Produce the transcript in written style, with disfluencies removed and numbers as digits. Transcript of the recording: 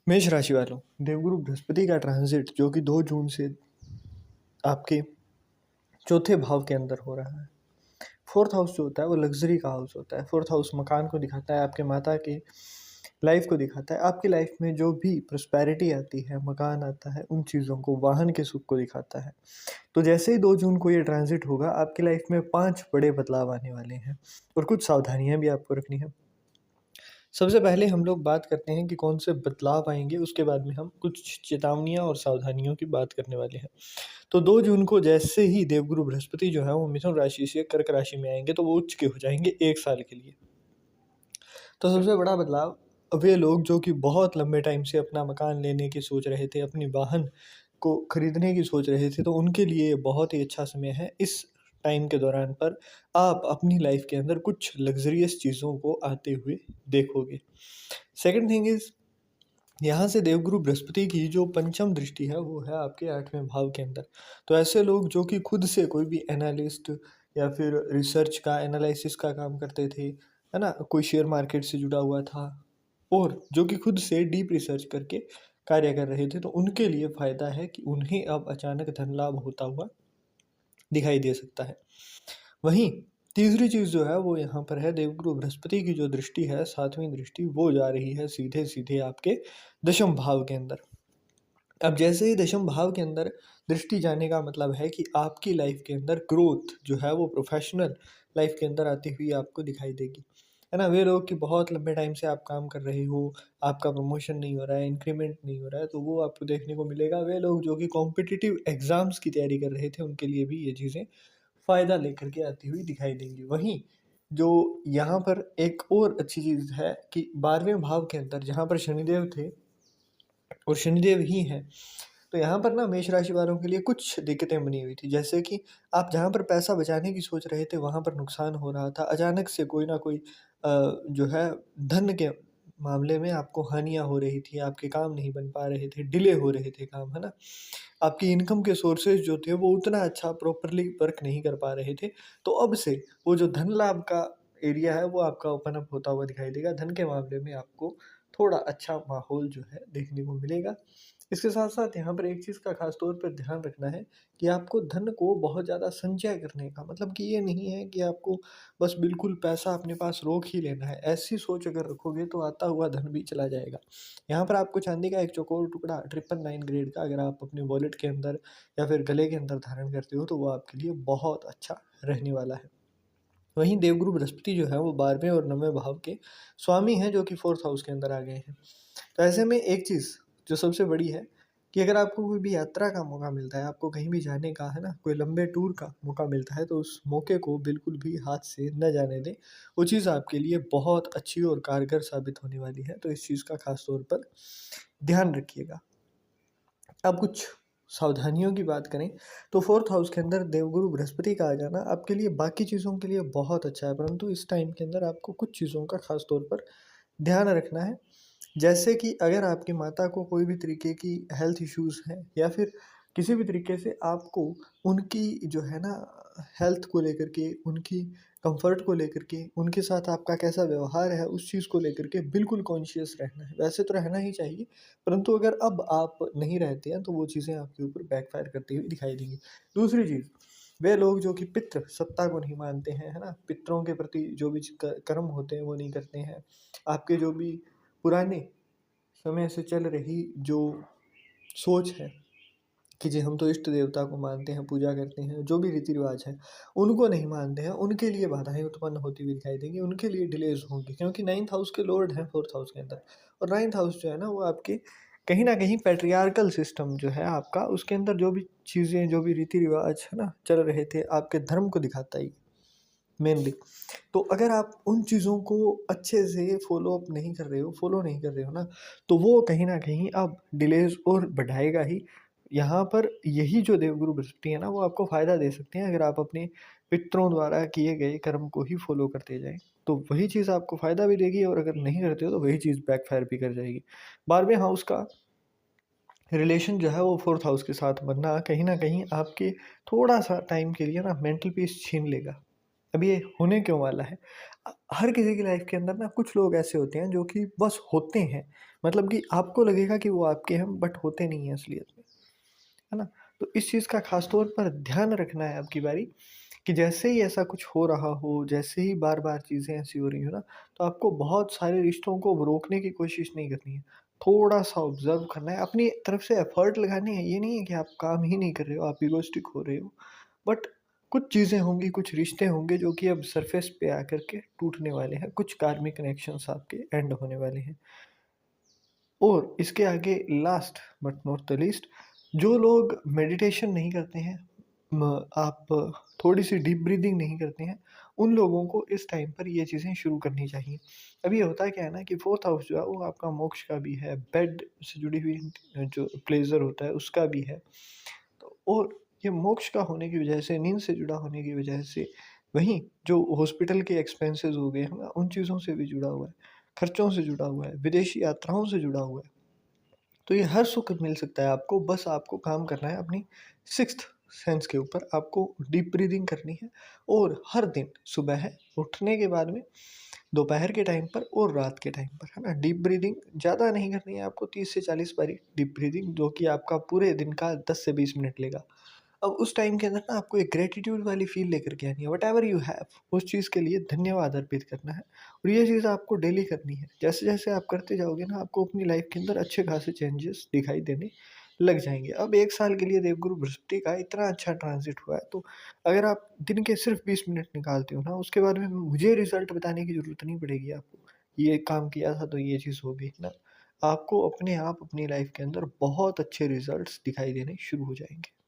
मेष राशि वालों, देवगुरु बृहस्पति का ट्रांजिट जो कि 2 जून से आपके चौथे भाव के अंदर हो रहा है। फोर्थ हाउस जो होता है वो लग्जरी का हाउस होता है। फोर्थ हाउस मकान को दिखाता है, आपके माता की लाइफ को दिखाता है। आपकी लाइफ में जो भी प्रोस्पेरिटी आती है, मकान आता है, उन चीज़ों को, वाहन के सुख को दिखाता है। तो जैसे ही 2 जून को ये ट्रांजिट होगा, आपकी लाइफ में 5 बड़े बदलाव आने वाले हैं और कुछ सावधानियां भी आपको रखनी है। सबसे पहले हम लोग बात करते हैं कि कौन से बदलाव आएंगे, उसके बाद में हम कुछ चेतावनियां और सावधानियों की बात करने वाले हैं। तो 2 जून को जैसे ही देवगुरु बृहस्पति जो है वो मिथुन राशि से कर्क राशि में आएंगे, तो वो उच्च के हो जाएंगे 1 साल के लिए। तो सबसे बड़ा बदलाव, वे लोग जो कि बहुत लंबे टाइम से अपना मकान लेने की सोच रहे थे, अपनी वाहन को खरीदने की सोच रहे थे, तो उनके लिए ये बहुत ही अच्छा समय है। इस टाइम के दौरान पर आप अपनी लाइफ के अंदर कुछ लग्ज़रियस चीज़ों को आते हुए देखोगे। सेकंड थिंग इज़, यहाँ से देवगुरु बृहस्पति की जो पंचम दृष्टि है वो है आपके 8वें भाव के अंदर। तो ऐसे लोग जो कि खुद से कोई भी एनालिस्ट या फिर रिसर्च का, एनालिसिस का काम करते थे, है ना, कोई शेयर मार्केट से जुड़ा हुआ था और जो कि खुद से डीप रिसर्च करके कार्य कर रहे थे, तो उनके लिए फ़ायदा है कि उन्हें अब अचानक धन लाभ होता हुआ दिखाई दे सकता है। वहीं तीसरी चीज़ जो है वो यहाँ पर है, देवगुरु बृहस्पति की जो दृष्टि है, 7वीं दृष्टि, वो जा रही है सीधे सीधे आपके दशम भाव के अंदर। अब जैसे ही दशम भाव के अंदर दृष्टि जाने का मतलब है कि आपकी लाइफ के अंदर ग्रोथ जो है वो प्रोफेशनल लाइफ के अंदर आती हुई आपको दिखाई देगी, है ना। वे लोग कि बहुत लंबे टाइम से आप काम कर रहे हो, आपका प्रमोशन नहीं हो रहा है, इंक्रीमेंट नहीं हो रहा है, तो वो आपको देखने को मिलेगा। वे लोग जो कि कॉम्पिटिटिव एग्जाम्स की तैयारी कर रहे थे, उनके लिए भी ये चीज़ें फ़ायदा लेकर के आती हुई दिखाई देंगी। वहीं जो यहाँ पर एक और अच्छी चीज़ है कि 12वें भाव के अंदर जहाँ पर शनिदेव थे और शनिदेव ही हैं, तो यहाँ पर ना मेष राशि वालों के लिए कुछ दिक्कतें बनी हुई थी। जैसे कि आप जहाँ पर पैसा बचाने की सोच रहे थे, वहाँ पर नुकसान हो रहा था। अचानक से कोई ना कोई जो है धन के मामले में आपको हानियाँ हो रही थी, आपके काम नहीं बन पा रहे थे, डिले हो रहे थे काम, है ना। आपकी इनकम के सोर्सेज़ जो थे वो उतना अच्छा प्रॉपरली वर्क नहीं कर पा रहे थे। तो अब से वो जो धन लाभ का एरिया है वो आपका ओपन अप होता हुआ दिखाई देगा। धन के मामले में आपको थोड़ा अच्छा माहौल जो है देखने को मिलेगा। इसके साथ-साथ यहाँ पर एक चीज़ का ख़ास तौर पर ध्यान रखना है कि आपको धन को बहुत ज़्यादा संचय करने का मतलब कि ये नहीं है कि आपको बस बिल्कुल पैसा अपने पास रोक ही लेना है। ऐसी सोच अगर रखोगे तो आता हुआ धन भी चला जाएगा। यहाँ पर आपको चांदी का एक चौकोर टुकड़ा 999 ग्रेड का अगर आप अपने वॉलेट के अंदर या फिर गले के अंदर धारण करते हो, तो वो आपके लिए बहुत अच्छा रहने वाला है। वहीं देवगुरु बृहस्पति जो है वो 12वें और 9वें भाव के स्वामी हैं, जो कि 4th हाउस के अंदर आ गए हैं। तो ऐसे में एक चीज़ जो सबसे बड़ी है कि अगर आपको कोई भी यात्रा का मौका मिलता है, आपको कहीं भी जाने का, है ना, कोई लंबे टूर का मौका मिलता है, तो उस मौके को बिल्कुल भी हाथ से न जाने दें। वो चीज़ आपके लिए बहुत अच्छी और कारगर साबित होने वाली है, तो इस चीज़ का ख़ास तौर पर ध्यान रखिएगा। अब कुछ सावधानियों की बात करें तो 4th हाउस के अंदर देवगुरु बृहस्पति का आ जाना आपके लिए बाकी चीज़ों के लिए बहुत अच्छा है, परंतु इस टाइम के अंदर आपको कुछ चीज़ों का ख़ास तौर पर ध्यान रखना है। जैसे कि अगर आपकी माता को कोई भी तरीके की हेल्थ इश्यूज़ हैं या फिर किसी भी तरीके से आपको उनकी जो है ना हेल्थ को लेकर के, उनकी कंफर्ट को लेकर के, उनके साथ आपका कैसा व्यवहार है, उस चीज़ को लेकर के बिल्कुल कॉन्शियस रहना है। वैसे तो रहना ही चाहिए, परंतु अगर अब आप नहीं रहते हैं तो वो चीज़ें आपके ऊपर बैकफ़ायर करती हुई दिखाई देंगी। दूसरी चीज़, वे लोग जो कि पितृ सत्ता को नहीं मानते हैं, है ना? पितरों के प्रति जो भी कर्म होते हैं वो नहीं करते हैं। आपके जो भी पुराने समय से चल रही जो सोच है कि जी हम तो इष्ट देवता को मानते हैं, पूजा करते हैं, जो भी रीति-रिवाज है, उनको नहीं मानते हैं, उनके लिए बाधाएँ उत्पन्न होती हुई दिखाई देंगी, उनके लिए डिलेज़ होंगी, क्योंकि 9th हाउस के लॉर्ड हैं 4th हाउस के अंदर। और 9th हाउस जो है ना वो आपके कहीं न कहीं पैट्रियार्कल सिस्टम जो है आपका, उसके अंदर जो भी चीज़ें, जो भी रीति-रिवाज है ना चल रहे थे, आपके धर्म को दिखाता ही मेनली। तो अगर आप उन चीज़ों को अच्छे से फ़ॉलो नहीं कर रहे हो ना, तो वो कहीं न कहीं अब डिलेज़ और बढ़ाएगा ही। यहाँ पर यही जो देवगुरु बृहस्पति है ना, वो आपको फ़ायदा दे सकते हैं अगर आप अपने पितरों द्वारा किए गए कर्म को ही फ़ॉलो करते जाएँ। तो वही चीज़ आपको फ़ायदा भी देगी और अगर नहीं करते हो तो वही चीज़ बैकफ़ायर भी कर जाएगी। 12वें हाउस का रिलेशन जो है वो 4th हाउस के साथ बनना कहीं न कहीं आपके थोड़ा-सा टाइम के लिए ना मेंटल पीस छीन लेगा। अब ये होने क्यों वाला है? हर किसी की लाइफ के अंदर ना कुछ लोग ऐसे होते हैं जो कि बस होते हैं, मतलब कि आपको लगेगा कि वो आपके हैं बट होते नहीं हैं असलियत में, है ना? तो इस चीज़ का खास तौर पर ध्यान रखना है अब की बारी, कि जैसे ही ऐसा कुछ हो रहा हो, जैसे ही बार-बार चीज़ें ऐसी हो रही हो ना, तो आपको बहुत सारे रिश्तों को रोकने की कोशिश नहीं करनी है। थोड़ा-सा ऑब्ज़र्व करना है, अपनी तरफ से एफ़र्ट लगाने हैं, ये नहीं है कि आप काम ही नहीं कर रहे हो, आप इगोइस्टिक हो रहे हो। बट कुछ चीज़ें होंगी, कुछ रिश्ते होंगे जो कि अब सरफ़ेस पे आकर के टूटने वाले हैं, कुछ कार्मिक कनेक्शंस आपके एंड होने वाले हैं। और इसके आगे last but not the least, जो लोग मेडिटेशन नहीं करते हैं, आप थोड़ी-सी डीप ब्रीथिंग नहीं करते हैं, उन लोगों को इस टाइम पर ये चीज़ें शुरू करनी चाहिए। अब ये होता क्या है ना कि 4th हाउस जो है वो आपका मोक्ष का भी है, बेड से जुड़ी हुई जो प्लेज़र होता है उसका भी है। तो और ये मोक्ष का होने की वजह से, नींद से जुड़ा होने की वजह से, वहीं जो हॉस्पिटल के एक्सपेंसेस हो गए हैं ना, उन चीज़ों से भी जुड़ा हुआ है, खर्चों से जुड़ा हुआ है, विदेशी यात्राओं से जुड़ा हुआ है। तो ये हर सुख मिल सकता है आपको, बस आपको काम करना है अपनी सिक्स्थ सेंस के ऊपर। आपको डीप ब्रीदिंग करनी है और हर दिन सुबह उठने के बाद में, दोपहर के टाइम पर और रात के टाइम पर, है ना? डीप ब्रीदिंग ज़्यादा नहीं करनी है आपको, 30 से 40 बारी डीप ब्रीदिंग, जो कि आपका पूरे दिन का 10 से 20 मिनट लेगा। अब उस टाइम के अंदर ना आपको एक ग्रैटिट्यूड वाली फ़ील लेकर के आनी है, व्हाटएवर यू हैव, उस चीज़ के लिए धन्यवाद अर्पित करना है और ये चीज़ आपको डेली करनी है। जैसे-जैसे आप करते जाओगे ना, आपको अपनी लाइफ़ के अंदर अच्छे खासे चेंजेस दिखाई देने लग जाएँगे। अब 1 साल के लिए देवगुरु बृहस्पति का इतना अच्छा ट्रांज़िट हुआ है, तो अगर आप दिन के सिर्फ़ 20 मिनट निकालते हो ना, उसके बाद में मुझे रिज़ल्ट बताने की ज़रूरत नहीं पड़ेगी आपको। ये काम किया था तो ये चीज़ हो गई ना, आपको अपने आप अपनी लाइफ़ के अंदर बहुत अच्छे रिज़ल्ट्स दिखाई देने शुरू हो जाएँगे।